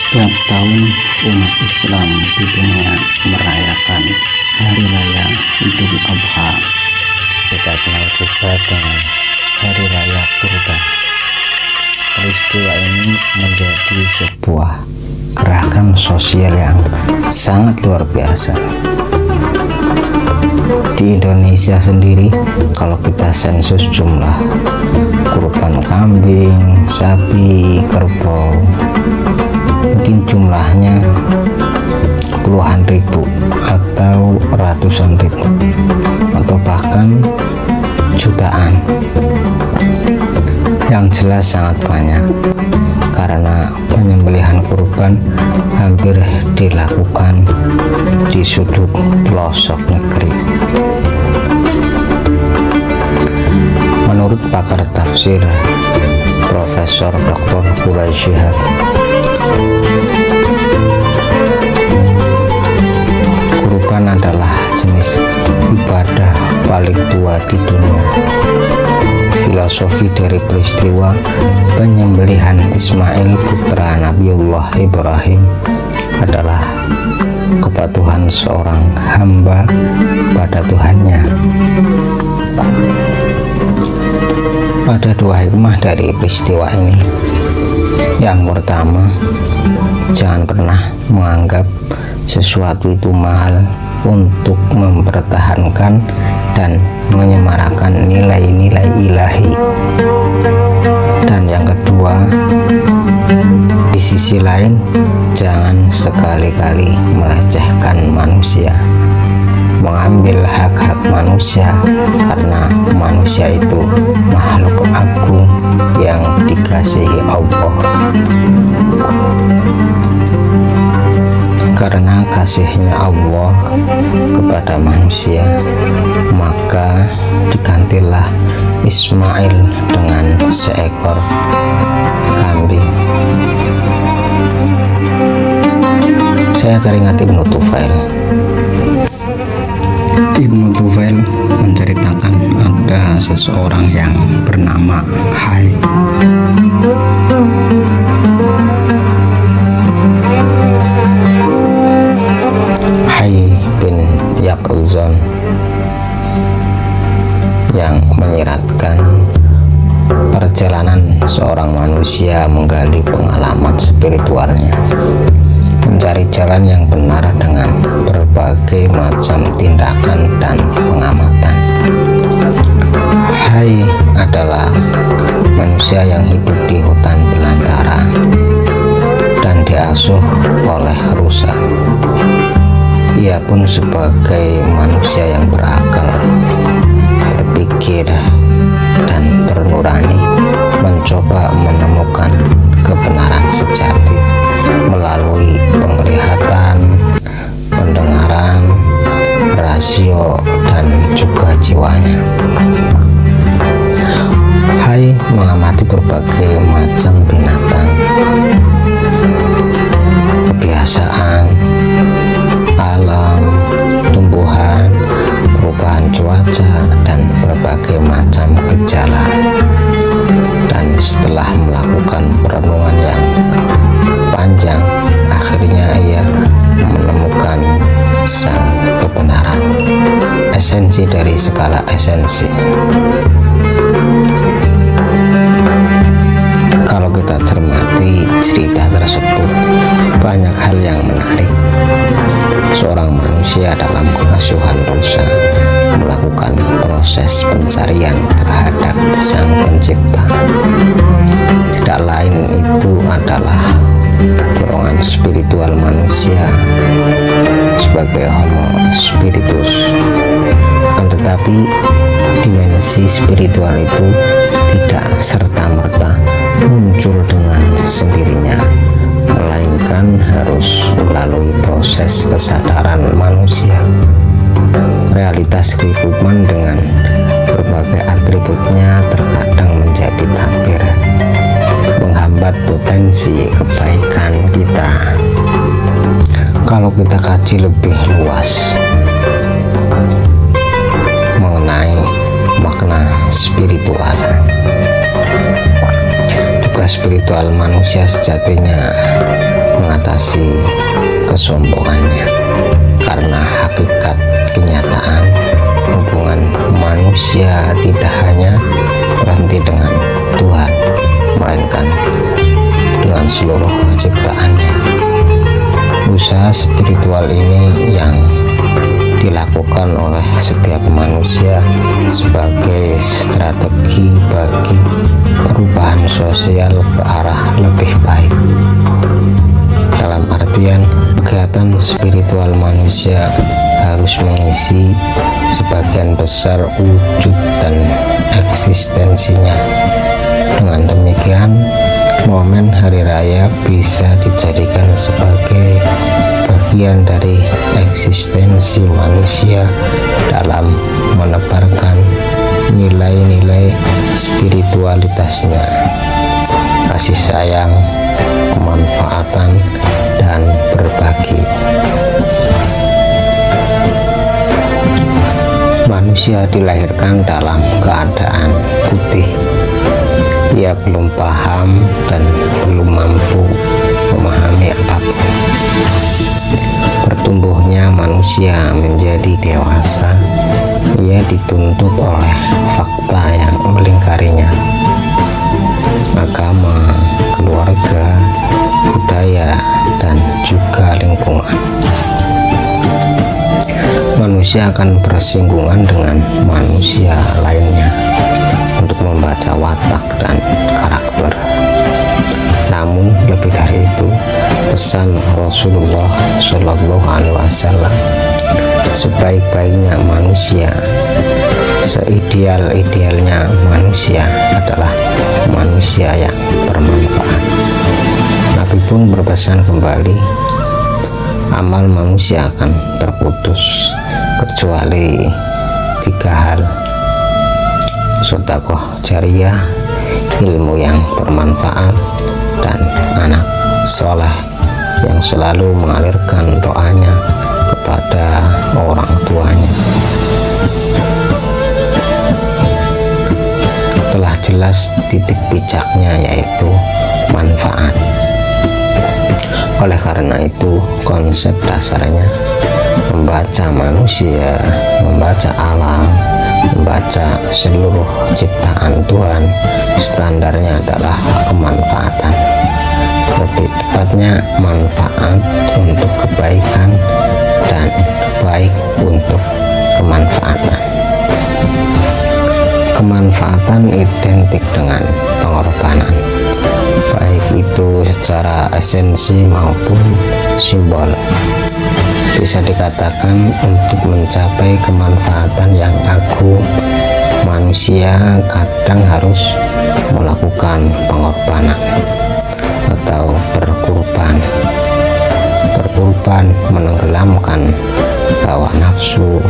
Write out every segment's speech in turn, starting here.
Setiap tahun umat Islam di dunia merayakan Hari Raya Idul Adha. Kita kenal juga dengan Hari Raya Kurban. Peristiwa ini menjadi sebuah gerakan sosial yang sangat luar biasa. Di Indonesia sendiri, kalau kita sensus jumlah kurban kambing, sapi, kerbau, mungkin jumlahnya puluhan ribu atau ratusan ribu atau bahkan jutaan. Yang jelas sangat banyak, karena penyembelihan kurban hampir dilakukan di sudut pelosok negeri. Menurut pakar tafsir Profesor Dr. Quraish Shihab, kurban adalah jenis ibadah paling tua di dunia. Filosofi dari peristiwa penyembelihan Ismail putra Nabiullah Ibrahim adalah kepatuhan seorang hamba pada Tuhannya. Ada dua hikmah dari peristiwa ini. Yang pertama, jangan pernah menganggap sesuatu itu mahal untuk mempertahankan dan menyemarakan nilai-nilai ilahi. Dan yang kedua, di sisi lain, jangan sekali-kali melecehkan manusia, mengambil hak-hak manusia, karena manusia itu makhluk agung yang dikasihi Allah. Karena kasihnya Allah kepada manusia, maka digantilah Ismail dengan seekor kambing. Saya teringat Ibnu Tufail. Ibnu Tufail menceritakan ada seseorang yang bernama Hai. Hai bin Yaqzan, yang menyiratkan perjalanan seorang manusia menggali pengalaman spiritualnya, mencari jalan yang benar dengan berbagai macam tindakan dan pengamatan. Hai adalah manusia yang hidup di hutan belantara dan diasuh oleh rusa. Ia pun sebagai manusia yang berakal, berpikir, dan bernurani mencoba menemukan kebenaran sejati melalui penglihatan, pendengaran, rasio, dan juga jiwanya. Hai mengamati berbagai macam binatang, kebiasaan alam, tumbuhan, perubahan cuaca, dan berbagai macam gejala. Dan setelah melakukan perenungan yang panjang, akhirnya ia menemukan sang kebenaran, esensi dari segala esensi. Kalau kita cermati cerita tersebut, banyak hal yang menarik. Seorang manusia dalam pengasuhan rusa melakukan proses pencarian terhadap sang pencipta. Tidak lain itu adalah dorongan spiritual manusia sebagai homo spiritus. Akan tetapi dimensi spiritual itu tidak serta-merta muncul dengan sendirinya, melainkan harus melalui proses kesadaran manusia. Realitas kehidupan dengan berbagai atributnya terkadang menjadi takdir, menghambat potensi kebaikan kita. Kalau kita kaji lebih luas mengenai makna spiritual, juga spiritual manusia sejatinya mengatasi kesombongannya, karena hakikat kenyataan hubungan manusia tidak hanya berhenti dengan Tuhan, melainkan dengan seluruh ciptaannya. Usaha spiritual ini yang dilakukan oleh setiap manusia sebagai strategi bagi perubahan sosial ke arah lebih baik. Dalam artian, kegiatan spiritual manusia harus mengisi sebagian besar wujud dan eksistensinya. Dengan demikian, momen hari raya bisa dijadikan sebagai bagian dari eksistensi manusia dalam menebarkan nilai-nilai spiritualitasnya, kasih sayang, kemanfaatan, dan berbagi. Manusia dilahirkan dalam keadaan putih. Ia belum paham dan belum mampu memahami apapun. Bertumbuhnya manusia menjadi dewasa, ia dituntut oleh fakta yang melingkarinya: agama, keluarga, budaya, dan juga lingkungan. Manusia akan bersinggungan dengan manusia lainnya untuk membaca watak dan karakter. Namun lebih dari itu, pesan Rasulullah Shallallahu Alaihi Wasallam, sebaik-baiknya manusia, seideal-idealnya manusia adalah manusia yang bermanfaat. Nabi pun berpesan kembali, amal manusia akan terputus kecuali 3 hal: sedekah jariyah, ilmu yang bermanfaat, dan anak soleh yang selalu mengalirkan doanya kepada orang tuanya. Telah jelas titik bijaknya, yaitu manfaat. Oleh karena itu, konsep dasarnya membaca manusia, membaca alam, membaca seluruh ciptaan Tuhan, standarnya adalah kemanfaatan. Lebih tepatnya, manfaat untuk kebaikan dan baik untuk kemanfaatan. Kemanfaatan identik dengan pengorbanan, baik itu secara esensi maupun simbol. Bisa dikatakan, untuk mencapai kemanfaatan yang agung, manusia kadang harus melakukan pengorbanan atau berkorban menenggelamkan hawa nafsu,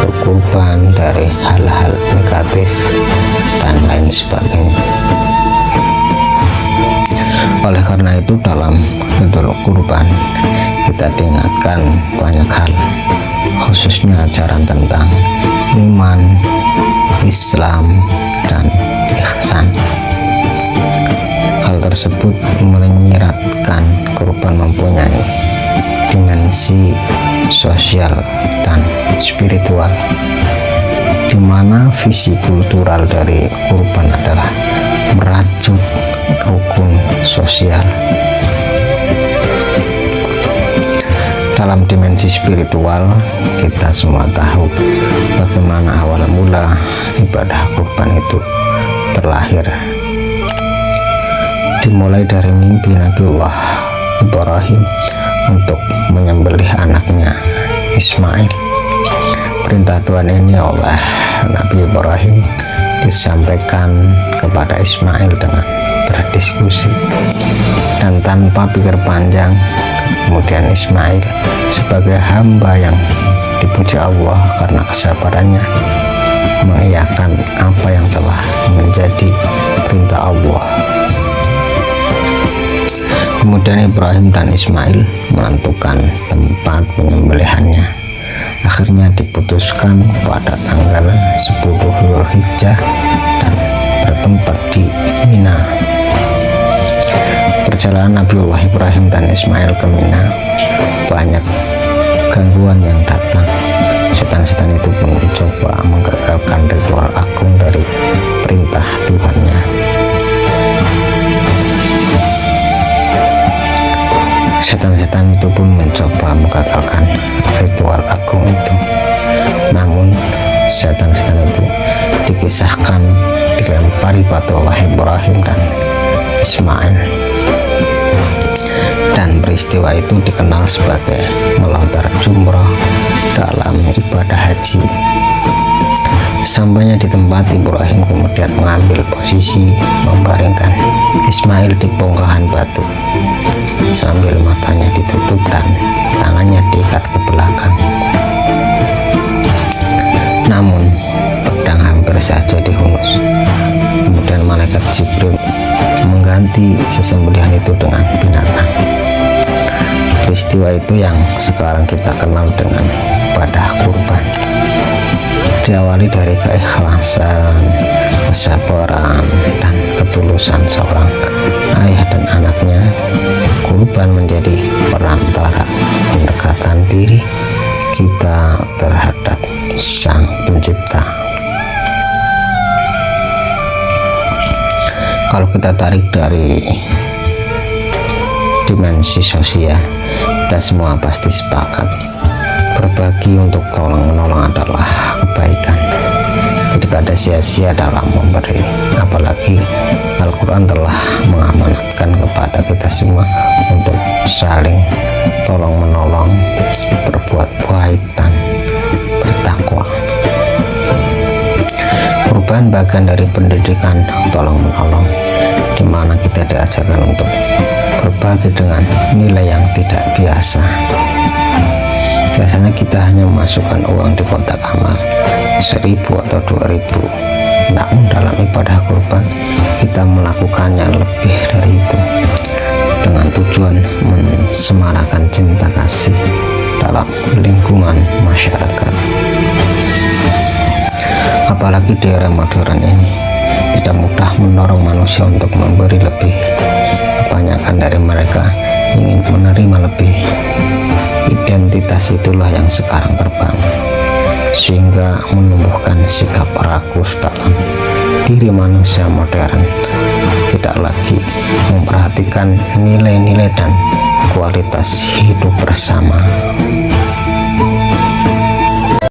berkorban dari hal-hal negatif, dan lain sebagainya. Oleh karena itu, dalam Idul Kurban kita diingatkan banyak hal, khususnya ajaran tentang iman, Islam, dan ihsan. Hal tersebut menyiratkan kurban mempunyai dimensi sosial dan spiritual, di mana visi kultural dari kurban adalah merajut rukun sosial. Dalam dimensi spiritual, kita semua tahu bagaimana awal mula ibadah kurban itu terlahir. Dimulai dari mimpi Nabiullah Ibrahim untuk menyembelih anaknya Ismail. Perintah Tuhan ini oleh Nabi Ibrahim disampaikan kepada Ismail dengan berdiskusi, dan tanpa pikir panjang, kemudian Ismail sebagai hamba yang dipuja Allah karena kesabarannya mengiyakan apa yang telah menjadi perintah Allah. Kemudian Ibrahim dan Ismail menentukan tempat penyembelihannya. Akhirnya diputuskan pada tanggal 10 Zulhijjah dan bertempat di Mina. perjalanan Nabiullah Ibrahim dan Ismail ke Mina, banyak gangguan yang datang. Setan-setan itu pun mencoba menggagalkan ritual agung dari perintah Tuhannya. Setan-setan itu pun mencoba menggagalkan ritual agung itu. Namun setan-setan itu dikisahkan dilempari Batullah Ibrahim dan Ismail, dan peristiwa itu dikenal sebagai melontar jumroh dalam ibadah haji. Sampainya di tempat, Ibrahim kemudian mengambil posisi membaringkan Ismail di bongkahan batu sambil matanya ditutup dan tangannya diikat ke belakang. Namun pedang hampir saja dihunus. Kemudian malaikat Jibril mengganti sesembelihan itu dengan binatang. Peristiwa itu yang sekarang kita kenal dengan ibadah kurban. Diawali dari keikhlasan, kesabaran, dan ketulusan seorang ayah dan anaknya. Kurban menjadi perantara pendekatan diri kita terhadap Sang Pencipta. Kalau kita tarik dari dimensi sosial, kita semua pasti sepakat berbagi untuk tolong menolong adalah kebaikan. Tidak ada sia-sia dalam memberi, apalagi Al-Quran telah mengamanatkan kepada kita semua untuk saling tolong menolong, berbuat baik dan bertakwa. Kurban bagian dari pendidikan tolong menolong, di mana kita diajarkan untuk berbagi dengan nilai yang tidak biasa. Biasanya kita hanya memasukkan uang di kotak amal 1.000 atau 2.000. Namun dalam ibadah kurban kita melakukannya lebih dari itu, dengan tujuan mensemarakan cinta kasih dalam lingkungan masyarakat. Apalagi di era modern ini, tidak mudah mendorong manusia untuk memberi lebih. Kebanyakan dari mereka ingin menerima lebih. Identitas itulah yang sekarang terbangun, sehingga menumbuhkan sikap rakus dalam diri manusia modern, tidak lagi memperhatikan nilai-nilai dan kualitas hidup bersama.